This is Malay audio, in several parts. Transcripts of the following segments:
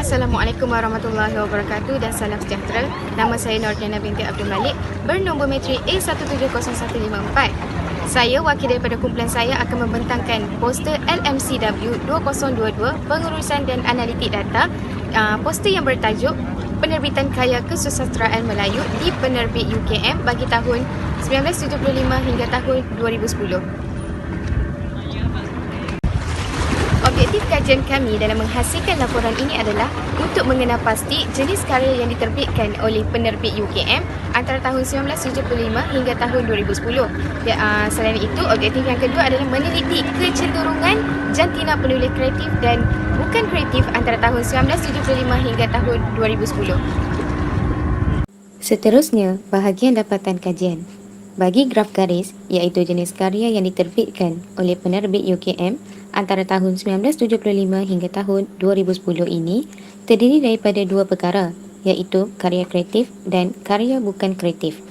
Assalamualaikum warahmatullahi wabarakatuh dan salam sejahtera. Nama saya Nordiana binti Abdul Malik, bernombor matrik A170154. Saya, wakil daripada kumpulan saya, akan membentangkan poster LMCW 2022 Pengurusan dan Analitik Data. Poster yang bertajuk Penerbitan Karya Kesusasteraan Melayu di Penerbit UKM bagi tahun 1975 hingga tahun 2010. Objektif kajian kami dalam menghasilkan laporan ini adalah untuk mengenal pasti jenis karya yang diterbitkan oleh penerbit UKM antara tahun 1975 hingga tahun 2010. Selain itu, objektif yang kedua adalah meneliti kecenderungan jantina penulis kreatif dan bukan kreatif antara tahun 1975 hingga tahun 2010. Seterusnya, bahagian dapatan kajian. Bagi graf garis, iaitu jenis karya yang diterbitkan oleh penerbit UKM antara tahun 1975 hingga tahun 2010 ini terdiri daripada dua perkara, iaitu karya kreatif dan karya bukan kreatif.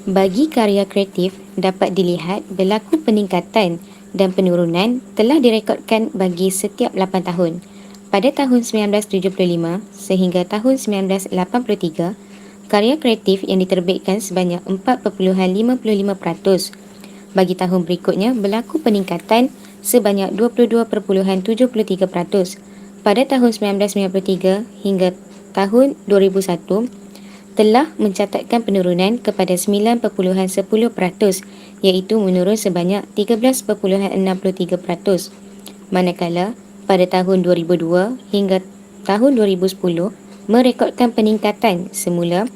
Bagi karya kreatif, dapat dilihat berlaku peningkatan dan penurunan telah direkodkan bagi setiap 8 tahun. Pada tahun 1975 sehingga tahun 1983, karya kreatif yang diterbitkan sebanyak 4.55%. Bagi tahun berikutnya, berlaku peningkatan sebanyak 22.73%. Pada tahun 1993 hingga tahun 2001, telah mencatatkan penurunan kepada 9.10%, iaitu menurun sebanyak 13.63%. Manakala, pada tahun 2002 hingga tahun 2010, merekodkan peningkatan semula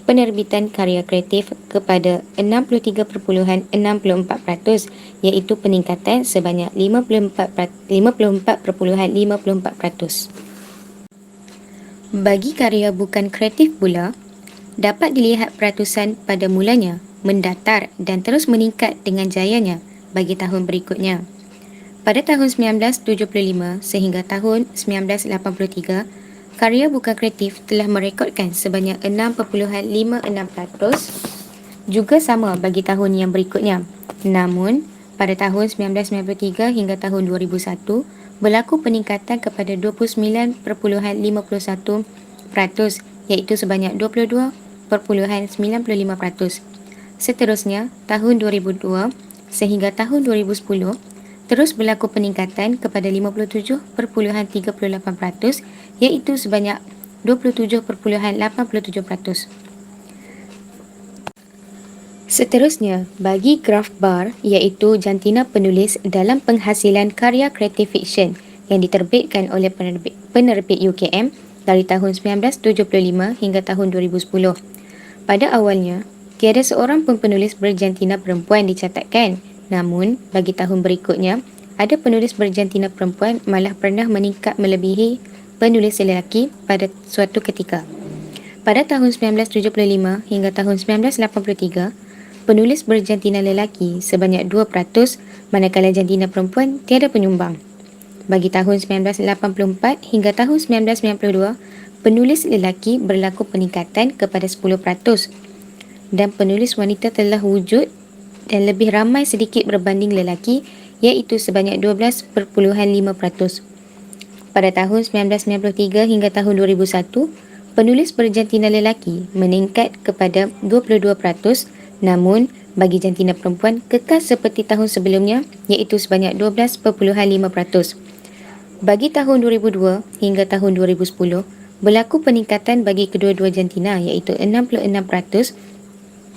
penerbitan karya kreatif kepada 63.64%, iaitu peningkatan sebanyak 54.54%. Bagi karya bukan kreatif pula, dapat dilihat peratusan pada mulanya mendatar dan terus meningkat dengan jayanya bagi tahun berikutnya. Pada tahun 1975 sehingga tahun 1983, karya bukan kreatif telah merekodkan sebanyak 6.56%, juga sama bagi tahun yang berikutnya. Namun, pada tahun 1993 hingga tahun 2001, berlaku peningkatan kepada 29.51%, iaitu sebanyak 22.95%. Seterusnya, tahun 2002 sehingga tahun 2010, terus berlaku peningkatan kepada 57.38%, iaitu sebanyak 27.87%. Seterusnya, bagi graf bar, iaitu jantina penulis dalam penghasilan karya kreatif fiksyen yang diterbitkan oleh penerbit UKM dari tahun 1975 hingga tahun 2010. Pada awalnya, tiada seorang pun penulis berjantina perempuan dicatatkan. Namun, bagi tahun berikutnya, ada penulis berjantina perempuan malah pernah meningkat melebihi penulis lelaki pada suatu ketika. Pada tahun 1975 hingga tahun 1983, penulis berjantina lelaki sebanyak 2%, manakala jantina perempuan tiada penyumbang. Bagi tahun 1984 hingga tahun 1992, penulis lelaki berlaku peningkatan kepada 10%, dan penulis wanita telah wujud dan lebih ramai sedikit berbanding lelaki, iaitu sebanyak 12.5%. Pada tahun 1993 hingga tahun 2001, penulis berjantina lelaki meningkat kepada 22%, namun bagi jantina perempuan kekal seperti tahun sebelumnya, iaitu sebanyak 12.5%. Bagi tahun 2002 hingga tahun 2010, berlaku peningkatan bagi kedua-dua jantina, iaitu 66%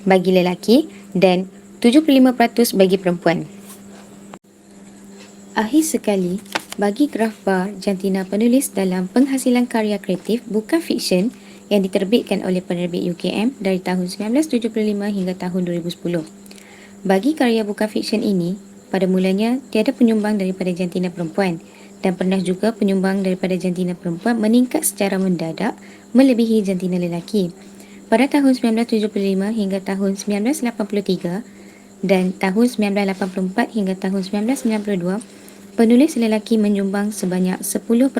bagi lelaki dan 75% bagi perempuan. Akhir sekali, bagi graf bar jantina penulis dalam penghasilan karya kreatif bukan fiksyen yang diterbitkan oleh penerbit UKM dari tahun 1975 hingga tahun 2010. Bagi karya bukan fiksyen ini, pada mulanya tiada penyumbang daripada jantina perempuan, dan pernah juga penyumbang daripada jantina perempuan meningkat secara mendadak melebihi jantina lelaki. Pada tahun 1975 hingga tahun 1983 dan tahun 1984 hingga tahun 1992, penulis lelaki menyumbang sebanyak 10.81%,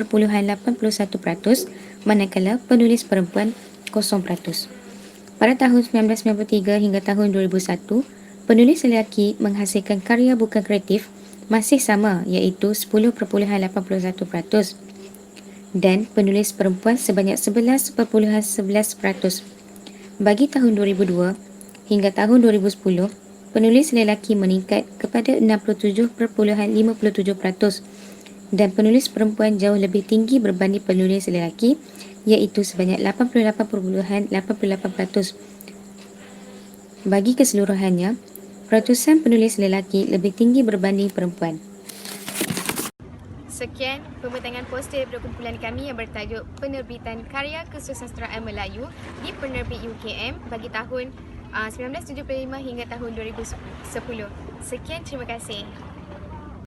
manakala penulis perempuan 0%. Pada tahun 1993 hingga tahun 2001, penulis lelaki menghasilkan karya bukan kreatif masih sama, iaitu 10.81%. dan penulis perempuan sebanyak 11.11%. Bagi tahun 2002 hingga tahun 2010, penulis lelaki meningkat kepada 67.57% dan penulis perempuan jauh lebih tinggi berbanding penulis lelaki iaitu sebanyak 88.88%. Bagi keseluruhannya, peratusan penulis lelaki lebih tinggi berbanding perempuan. Sekian pembentangan poster daripada kumpulan kami yang bertajuk Penerbitan Karya Kesusasteraan Melayu di Penerbit UKM bagi tahun 1975 hingga tahun 2010. Sekian, terima kasih.